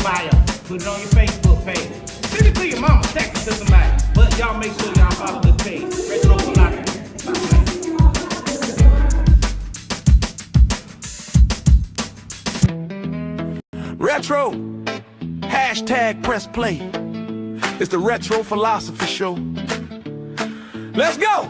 fire. Put it on your Facebook page. Send it to your mama. Text it to somebody. But y'all make sure y'all follow this page. Retro Philosophy. Retro, hashtag press play. It's the Retro Philosophy Show. Let's go!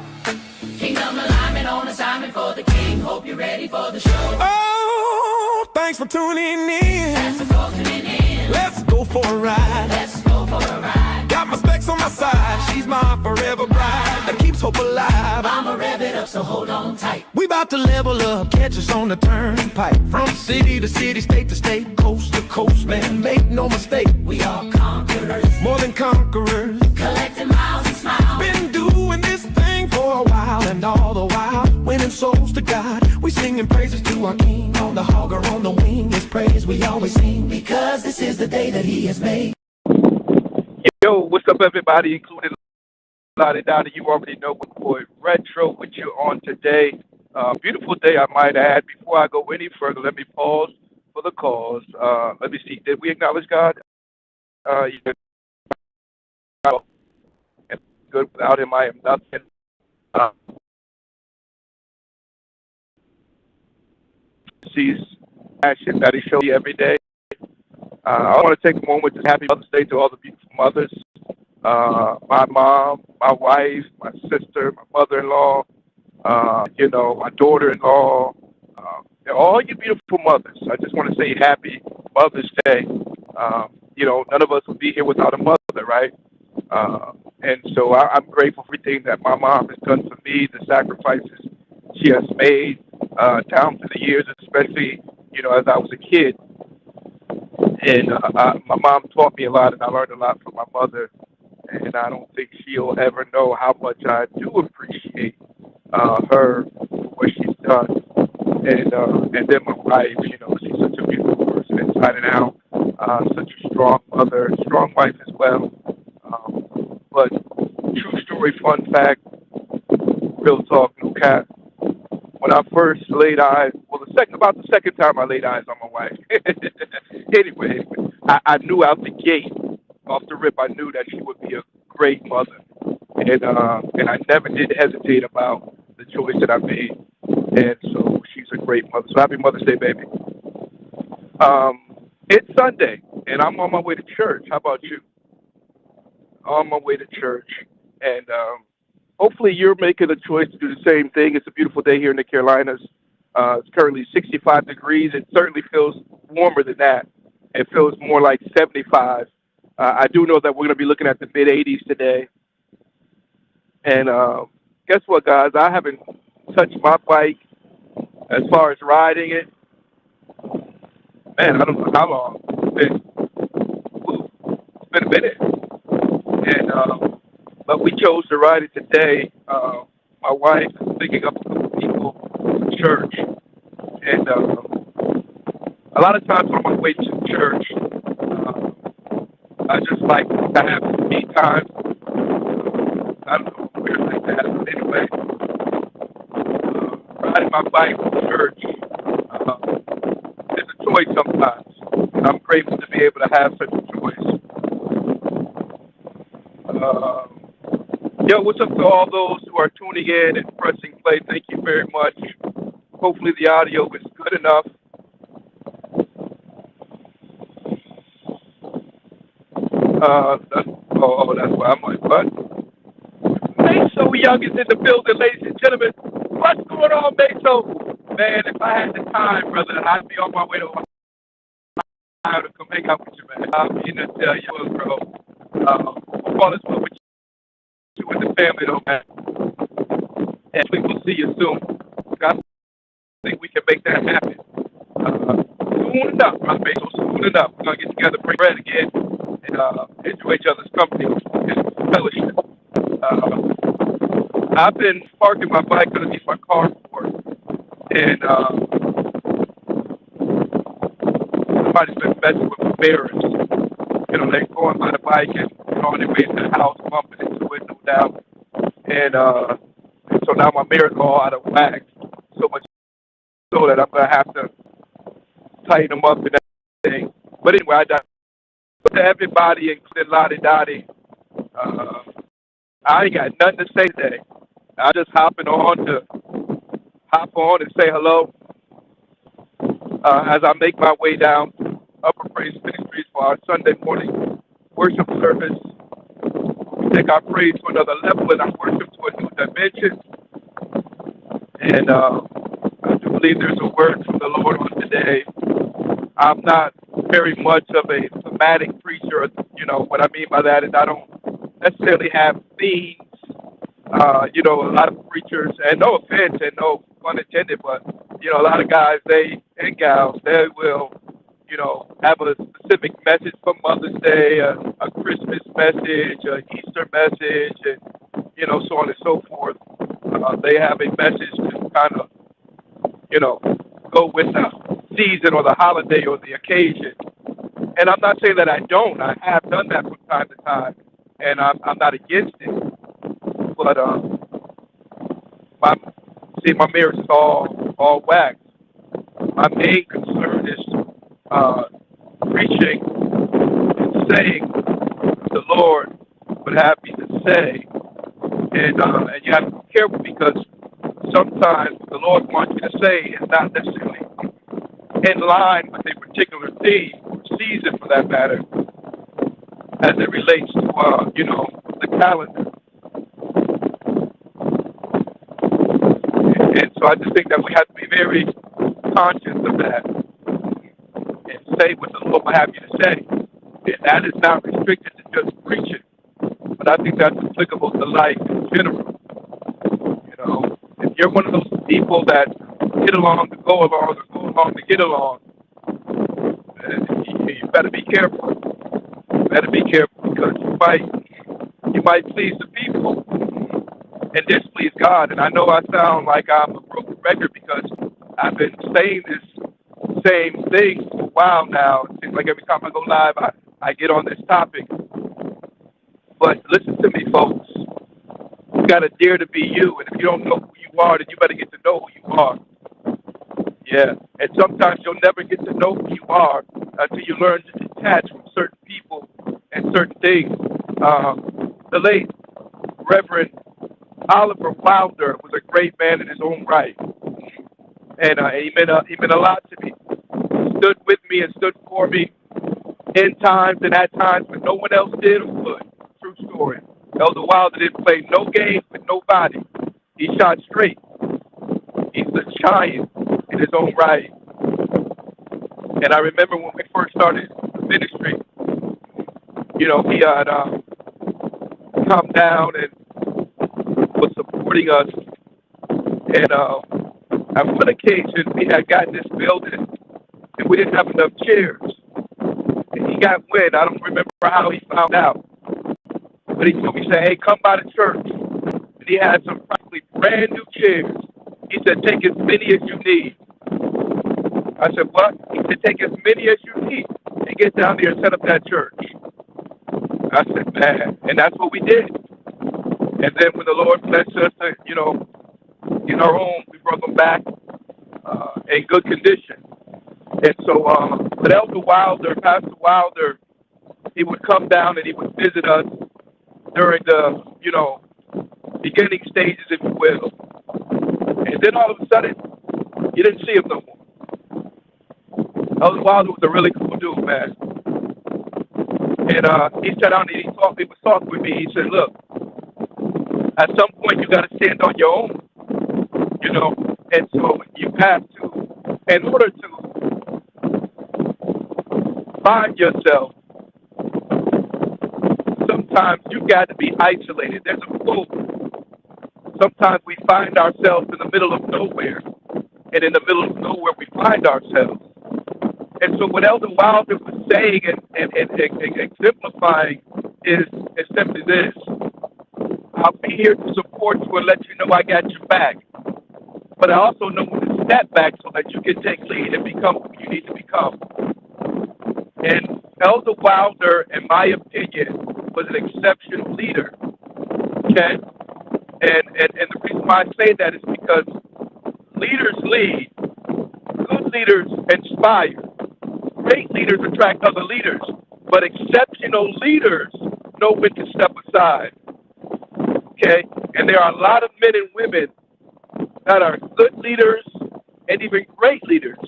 Kingdom alignment on assignment for the king. Hope you're ready for the show. Oh, thanks for tuning in. Thanks for tuning in. Let's go for a ride. Let's go for a ride. Got my specs on my side. She's my forever bride that keeps hope alive. I'ma rev it up, so hold on tight. We about to level up, catch us on the turnpike. From city to city, state to state, coast to coast, man, make no mistake. We are conquerors, more than conquerors. collecting miles and smiles. Been doing this thing for a while, and all the while winning souls to God. We singing praises to our King. On the hog or on the wing, His praise we always sing, because this is the day that He has made. Yo, what's up, everybody, including Lottie Dottie. You already know what boy Retro with you on today. Beautiful day, I might add. Before I go any further, let me pause for the cause. Let me see. Did we acknowledge God? Good. Without Him, I am nothing. Sees action that He shows you every day. I want to take a moment to happy Mother's Day to all the beautiful mothers. My mom, my wife, my sister, my mother-in-law, my daughter-in-law, all you beautiful mothers. I just want to say happy Mother's Day. None of us would be here without a mother, right? And so I'm grateful for everything that my mom has done for me, the sacrifices she has made down through the years, especially, as I was a kid. And my mom taught me a lot, and I learned a lot from my mother. And I don't think she'll ever know how much I do appreciate her for what she's done. And then my wife, she's such a beautiful person inside and out, such a strong mother, strong wife as well. But true story, fun fact, real talk, no cap. When I first laid eyes, about the second time I laid eyes on my wife. Anyway, I knew out the gate, off the rip, I knew that she would be a great mother. And I never did hesitate about the choice that I made. And so she's a great mother. So happy Mother's Day, baby. It's Sunday, and I'm on my way to church. How about you? On my way to church. And hopefully you're making a choice to do the same thing. It's a beautiful day here in the Carolinas. It's currently 65 degrees. It certainly feels warmer than that. It feels more like 75. I do know that we're going to be looking at the mid-80s today. And guess what, guys? I haven't touched my bike as far as riding it. Man, I don't know how long. It's been a minute. And but we chose to ride it today. My wife is picking up a couple people from church. And a lot of times on my way to church, I just like to have me time. I don't know where I like that, but anyway, riding my bike to church is a choice sometimes. And I'm grateful to be able to have such a choice. What's up to all those who are tuning in and pressing play? Thank you very much. Hopefully the audio is good enough. That's why I'm like, what? Meso Young is in the building, ladies and gentlemen. What's going on, Meso? Man, if I had the time, brother, I'd be on my way to Ohio to come hang out with you, man. I'll be in the tell you, bro. All is well with you and the family, though, man. And we will see you soon. I think we can make that happen. Soon enough, my Meso, soon enough. We're going to get together, break bread again, and enjoy each other's company and fellowship. I've been parking my bike underneath my carport, and somebody's been messing with my mirrors. They're going by the bike and on their way to the house, bumping into it, no doubt. And so now my mirrors are all out of whack, so much so that I'm going to have to tighten them up and everything. But anyway, I to everybody, including Lottie Dottie. Uh, I ain't got nothing to say today. I just hop on and say hello as I make my way down to Upper Praise Ministries for our Sunday morning worship service. We take our praise to another level and our worship to a new dimension. And I do believe there's a word from the Lord on today. I'm not very much of a thematic preacher. You know, what I mean by that is I don't necessarily have themes. A lot of preachers, and no offense and no pun intended, but, a lot of guys, and gals, they will, have a specific message for Mother's Day, a Christmas message, a Easter message, and, so on and so forth. They have a message to kind of, go with the season or the holiday or the occasion. And I'm not saying that I don't. I have done that from time to time, and I'm not against it. But my marriage is all wax. My main concern is preaching and saying what the Lord would have me to say, and you have to be careful because sometimes what the Lord wants you to say is not necessarily in line with a particular theme or season, for that matter, as it relates to the calendar. And so I just think that we have to be very conscious of that and say what the Lord will have you to say. And that is not restricted to just preaching, but I think that's applicable to life in general. If you're one of those people that get along to go along or go along to get along, you better be careful. You better be careful because you might please the people and displease God. And I know I sound like I'm a broken record because I've been saying this same thing for a while now. It seems like every time I go live, I get on this topic. But listen to me, folks. You got to dare to be you. And if you don't know who you are, then you better get to know who you are. Yeah. And sometimes you'll never get to know who you are until you learn to detach from certain people and certain things. The late Reverend Oliver Wilder was a great man in his own right, and he meant a lot to me. He stood with me and stood for me in times and at times when no one else did or would. True story. Elder Wilder didn't play no games with nobody. He shot straight. He's a giant in his own right. And I remember when we first started the ministry, he had come down and was supporting us. And on one occasion, we had gotten this building, and we didn't have enough chairs. And he got wind. I don't remember how he found out. But he told me, he said, hey, come by the church. And he had some practically brand new chairs. He said, take as many as you need. I said, what? He said, take as many as you need and get down there and set up that church. I said, man. And that's what we did. And then when the Lord blessed us, in our home, we brought them back in good condition. And so, but Elder Wilder, Pastor Wilder, he would come down and he would visit us during the, beginning stages, if you will. And then all of a sudden, you didn't see him no more. Elder Wilder was a really cool dude, man. And he sat down and he was talking with me. He said, look, at some point you got to stand on your own, and so you have to, in order to find yourself, sometimes you got to be isolated. There's a quote. Sometimes we find ourselves in the middle of nowhere, and in the middle of nowhere we find ourselves. And so what Elder Wilder was saying and exemplifying is simply this. I'll be here to support you and let you know I got your back. But I also know when to step back so that you can take lead and become who you need to become. And Elder Wilder, in my opinion, was an exceptional leader. Okay? And the reason why I say that is because leaders lead. Good leaders inspire. Great leaders attract other leaders. But exceptional leaders know when to step aside. Okay? And there are a lot of men and women that are good leaders and even great leaders,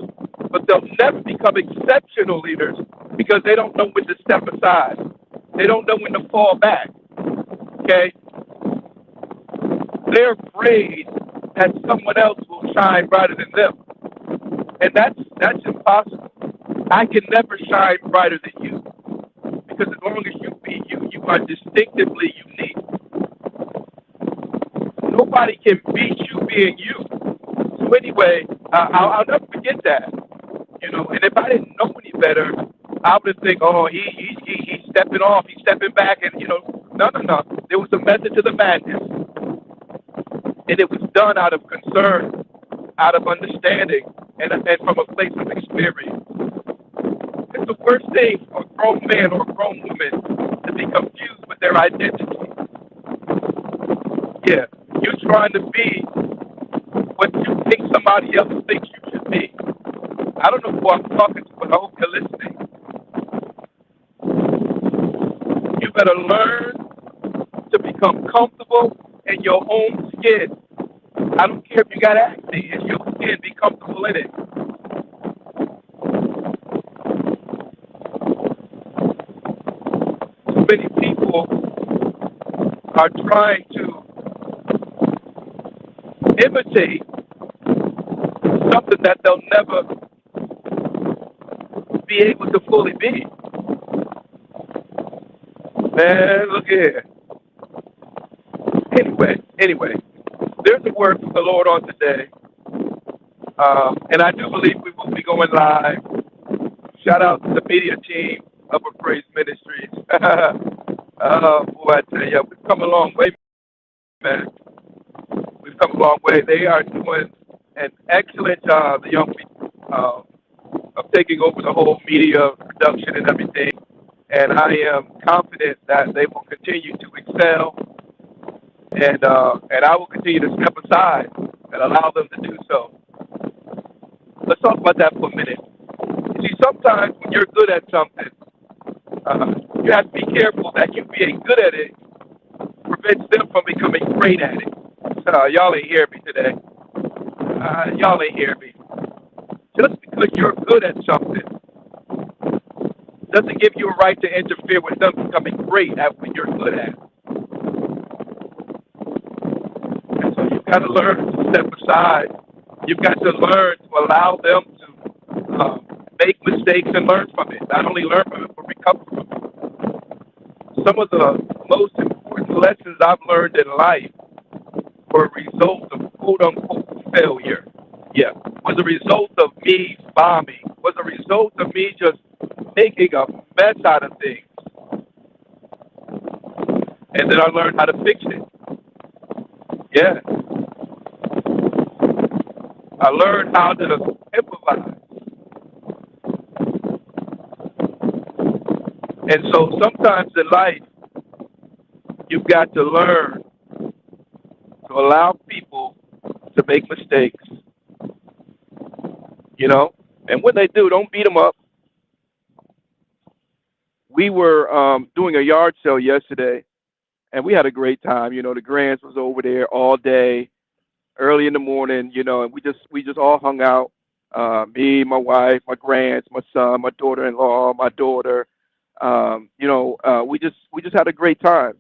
but they'll never become exceptional leaders because they don't know when to step aside. They don't know when to fall back. Okay? They're afraid that someone else will shine brighter than them. And that's impossible. I can never shine brighter than you. Because as long as you be you, you are distinctively unique. Nobody can beat you being you. So anyway, I'll never forget that. You know, and if I didn't know any better, I would think, oh, he's stepping off, he's stepping back, and no. There was a method to the madness, and it was done out of concern, out of understanding, and from a place of experience. It's the worst thing for a grown man or a grown woman to be confused with their identity. Yeah, you're trying to be what you think somebody else thinks you should be. I don't know who I'm talking to, but I hope you're listening. You better learn to become comfortable in your own skin. I don't care if you got acne. It's your skin. Be comfortable in it. So many people are trying to imitate something that they'll never be able to fully be. Man, look here. Anyway, there's a word from the Lord on today. And I do believe we will be going live. Shout out to the media team of A Praise Ministries. Boy, I tell you, we've come a long way, man. We've come a long way. They are doing an excellent job, the young people, of taking over the whole media production and everything. And I am confident that they will continue to excel, and I will continue to step aside and allow them to do so. Let's talk about that for a minute. You see, sometimes when you're good at something, you have to be careful that you being good at it prevents them from becoming great at it. Y'all ain't hear me today. Y'all ain't hear me. Just because you're good at something doesn't give you a right to interfere with them becoming great at what you're good at. And so you've got to learn to step aside. You've got to learn to allow them to make mistakes and learn from it. Not only learn from it, but recover from it. Some of the most important lessons I've learned in life were a result of quote-unquote failure. Yeah, was a result of me bombing. Was a result of me just making a mess out of things. And then I learned how to fix it. Yeah. I learned how to improvise. And so sometimes in life, you've got to learn to allow people to make mistakes. And when they do, don't beat them up. We were doing a yard sale yesterday, and we had a great time. The Grants was over there all day, early in the morning. And we just all hung out. Me, my wife, my Grants, my son, my daughter-in-law, my daughter. We just had a great time.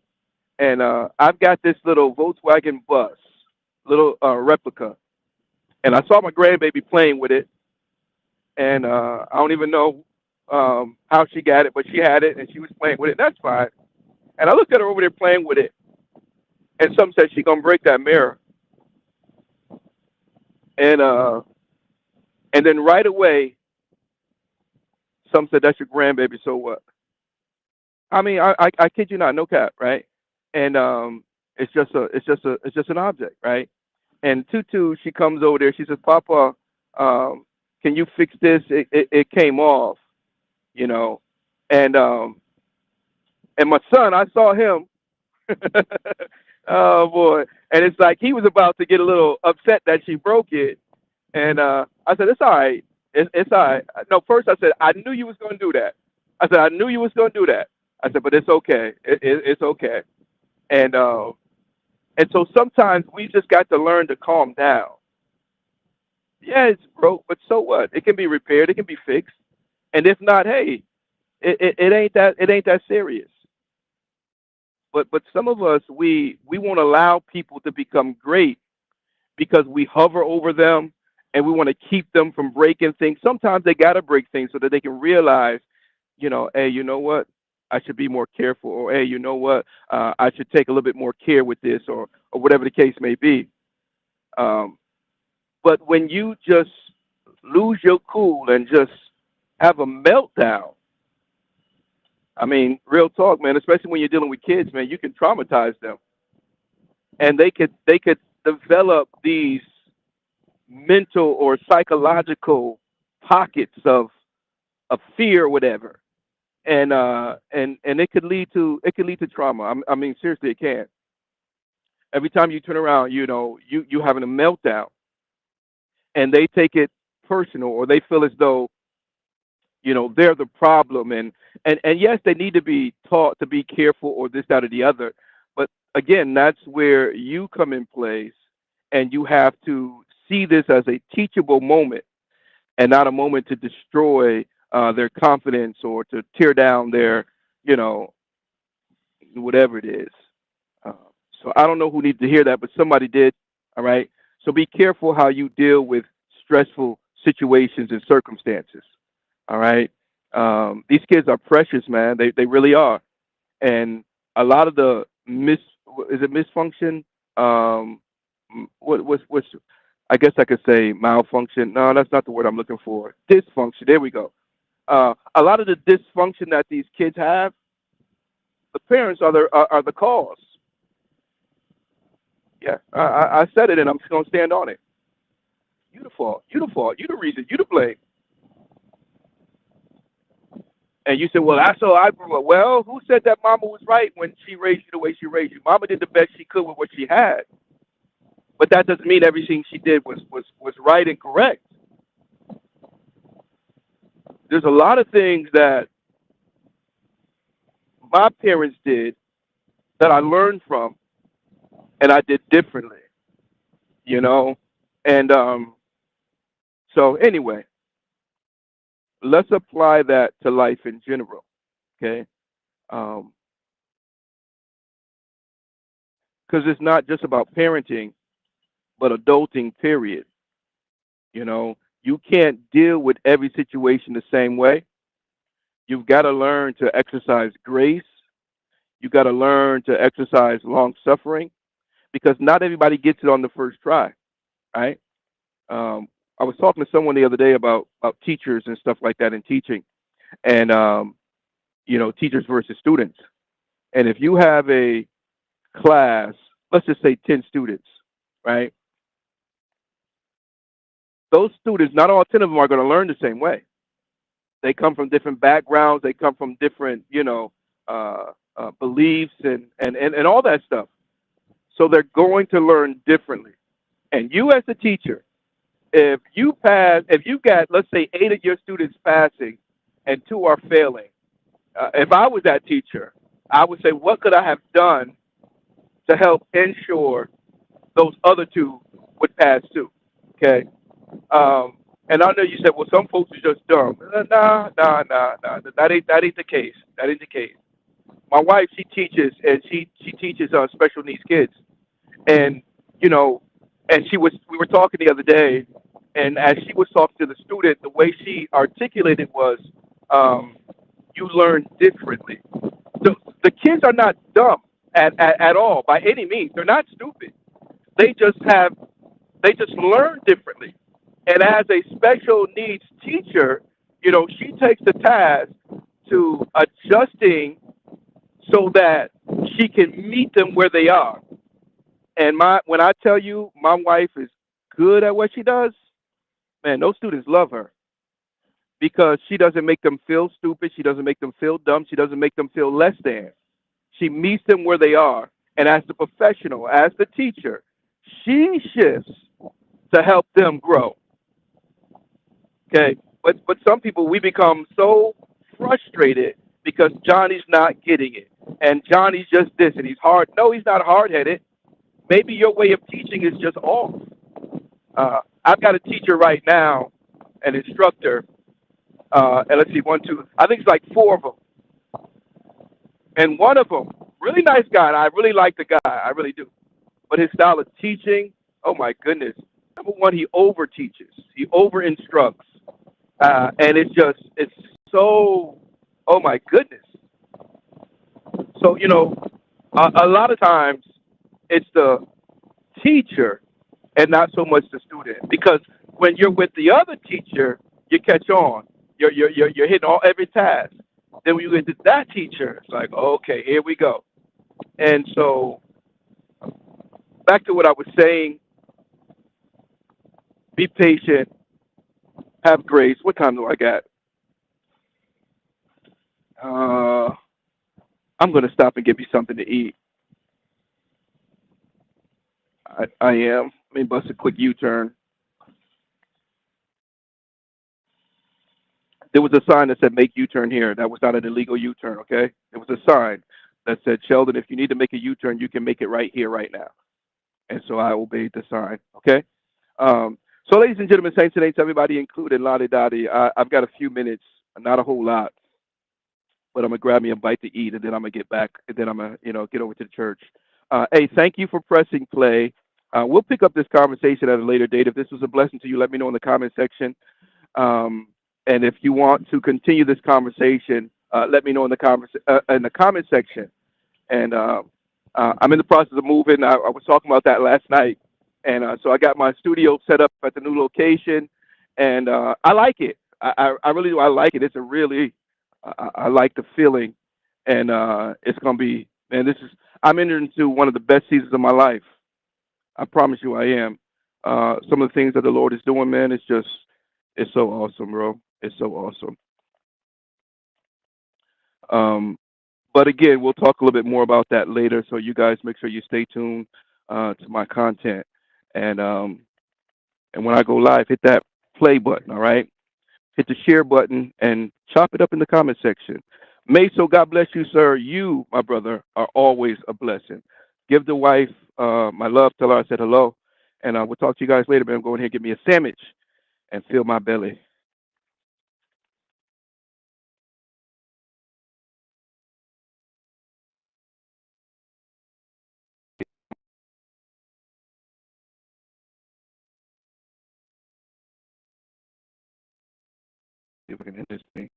And I've got this little Volkswagen bus, little replica, and I saw my grandbaby playing with it. And I don't even know how she got it, but she had it, and she was playing with it. That's fine. And I looked at her over there playing with it, and some said she's gonna break that mirror. And then right away, some said that's your grandbaby. So what? I mean, I kid you not, no cap, right? And it's just an object, right? And Tutu, she comes over there. She says, "Papa, can you fix this? It came off, And my son, I saw him. Oh boy! And it's like he was about to get a little upset that she broke it. And I said, "It's all right. It's all right." No, first I said, "I knew you was gonna do that." I said, I knew you was going to do that. I said, but it's okay. It's okay. And so sometimes we just got to learn to calm down. Yeah, it's broke, but so what? It can be repaired. It can be fixed. And if not, hey, it ain't that serious. But some of us we won't allow people to become great because we hover over them and we want to keep them from breaking things. Sometimes they got to break things so that they can realize, hey, you know what? I should be more careful, or hey, you know what? I should take a little bit more care with this, or whatever the case may be. Um, but when you just lose your cool and just have a meltdown, I mean, real talk, man. Especially when you're dealing with kids, man, you can traumatize them, and they could develop these mental or psychological pockets of fear or whatever, and it could lead to trauma. I mean, seriously, it can. Every time you turn around, you having a meltdown, and they take it personal, or they feel as though they're the problem, and yes, they need to be taught to be careful, or this, that, or the other. But again, that's where you come in place, and you have to see this as a teachable moment and not a moment to destroy their confidence or to tear down their, you know, whatever it is. Uh, so I don't know who needs to hear that, but somebody did. All right. So be careful how you deal with stressful situations and circumstances. All right. These kids are precious, man. They really are. And a lot of the is it misfunction? Um, what's I guess I could say malfunction. No, that's not the word I'm looking for. Dysfunction. There we go. A lot of the dysfunction that these kids have, the parents are the cause. Yeah, I said it, and I'm just gonna stand on it. You the fault. You the fault. You the reason. You the blame. And you said, well, that's how I grew up. Well, who said that mama was right when she raised you the way she raised you? Mama did the best she could with what she had. But that doesn't mean everything she did was right and correct. There's a lot of things that my parents did that I learned from and I did differently, you know? And so anyway, let's apply that to life in general, okay? Because it's not just about parenting, but adulting, period. You know, you can't deal with every situation the same way. You've got to learn to exercise grace. You got to learn to exercise long suffering because not everybody gets it on the first try, right? Um, I was talking to someone the other day about teachers and stuff like that in teaching, and teachers versus students. And if you have a class, let's just say 10 students, right? Those students, not all 10 of them are going to learn the same way. They come from different backgrounds. They come from different, beliefs and all that stuff. So they're going to learn differently. And you as a teacher, if you got, let's say, 8 of your students passing and 2 are failing, if I was that teacher, I would say, what could I have done to help ensure those other 2 would pass too? Okay. And I know you said, well, some folks are just dumb. Nah. That ain't the case. That ain't the case. My wife, she teaches, and she teaches special needs kids, and you know, and we were talking the other day, and as she was talking to the student, the way she articulated was, you learn differently. The kids are not dumb at all by any means. They're not stupid. They just learn differently. And as a special needs teacher, she takes the task to adjusting so that she can meet them where they are. And when I tell you my wife is good at what she does, man, those students love her because she doesn't make them feel stupid. She doesn't make them feel dumb. She doesn't make them feel less than. She meets them where they are. And as the professional, as the teacher, she shifts to help them grow. Okay, but some people, we become so frustrated because Johnny's not getting it, and Johnny's just this, and he's hard. No, he's not hard headed. Maybe your way of teaching is just off. I've got a teacher right now, an instructor, and let's see, one, two, I think it's like four of them, and one of them, really nice guy. And I really like the guy, I really do. But his style of teaching, oh my goodness. Number one, he over teaches, he over instructs, and it's so, oh my goodness. So a lot of times it's the teacher and not so much the student, because when you're with the other teacher, you catch on. You're hitting every task. Then when you get to that teacher, it's like, okay, here we go. And so back to what I was saying, be patient, have grace. What time do I got? I'm going to stop and get me something to eat. I am. Let me bust a quick U-turn. There was a sign that said make U-turn here. That was not an illegal U-turn, okay? There was a sign that said, Sheldon, if you need to make a U-turn, you can make it right here, right now. And so I obeyed the sign, okay? So, ladies and gentlemen, saints and ain'ts, everybody included, Lottie Dottie, I've got a few minutes, not a whole lot, but I'm going to grab me a bite to eat, and then I'm going to get back, and then I'm going to, get over to the church. Hey, thank you for pressing play. We'll pick up this conversation at a later date. If this was a blessing to you, let me know in the comment section. And if you want to continue this conversation, let me know in the comment section. And I'm in the process of moving. I was talking about that last night, and so I got my studio set up at the new location, and I like it. I really do. I like it. It's a really I like the feeling, and it's gonna be. Man, I'm entering into one of the best seasons of my life. I promise you, I am. Some of the things that the Lord is doing, man, it's so awesome, bro. It's so awesome. Um, but again, we'll talk a little bit more about that later. So you guys make sure you stay tuned to my content, and when I go live, hit that play button. All right, hit the share button and chop it up in the comment section. Meso, God bless you, sir. You, my brother, are always a blessing. Give the wife my love. Tell her I said hello, and we'll talk to you guys later. Man, I'm going here and get me a sandwich and fill my belly. See if I can end this thing.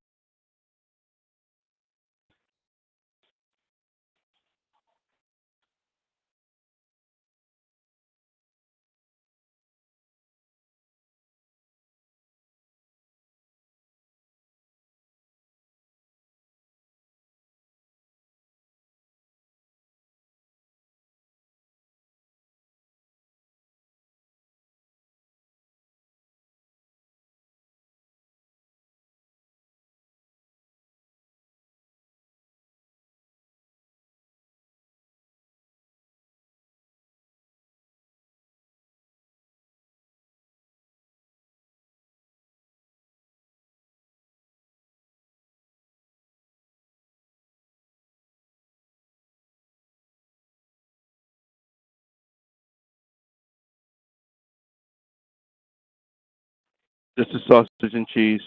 Just a sausage and cheese.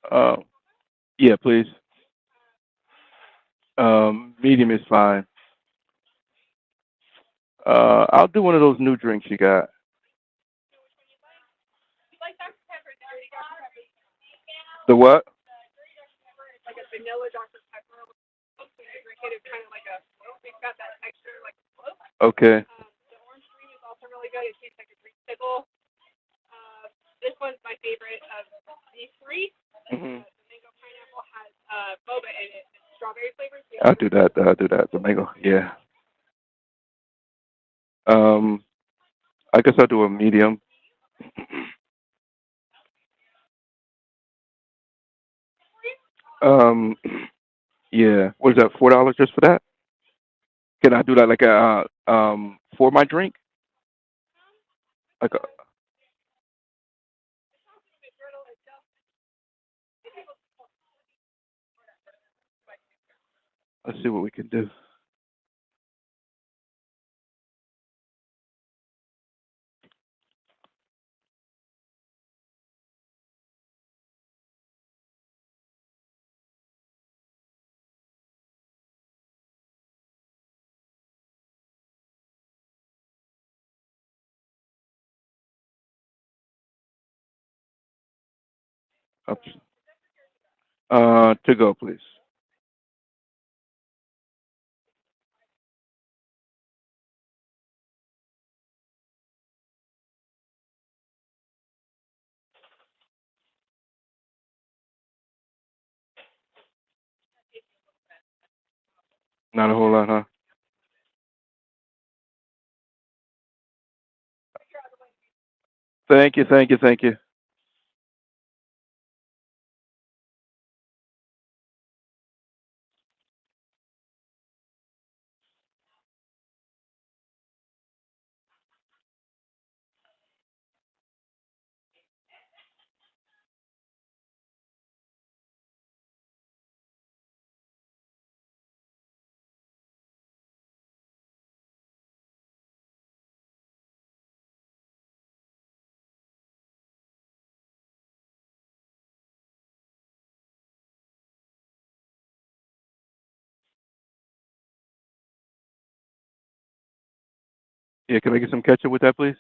Uh, yeah, please. Medium is fine. I'll do one of those new drinks you got. The what? Okay. Hmm. I'll do that. I'll do that. The mango. Yeah. Um, I guess I'll do a medium. Um, yeah. What is that? $4 just for that? Can I do that like for my drink? Like Let's see what we can do. Oops. To go, please. Not a whole lot, huh? Thank you, thank you, thank you. Yeah, can I get some ketchup with that, please?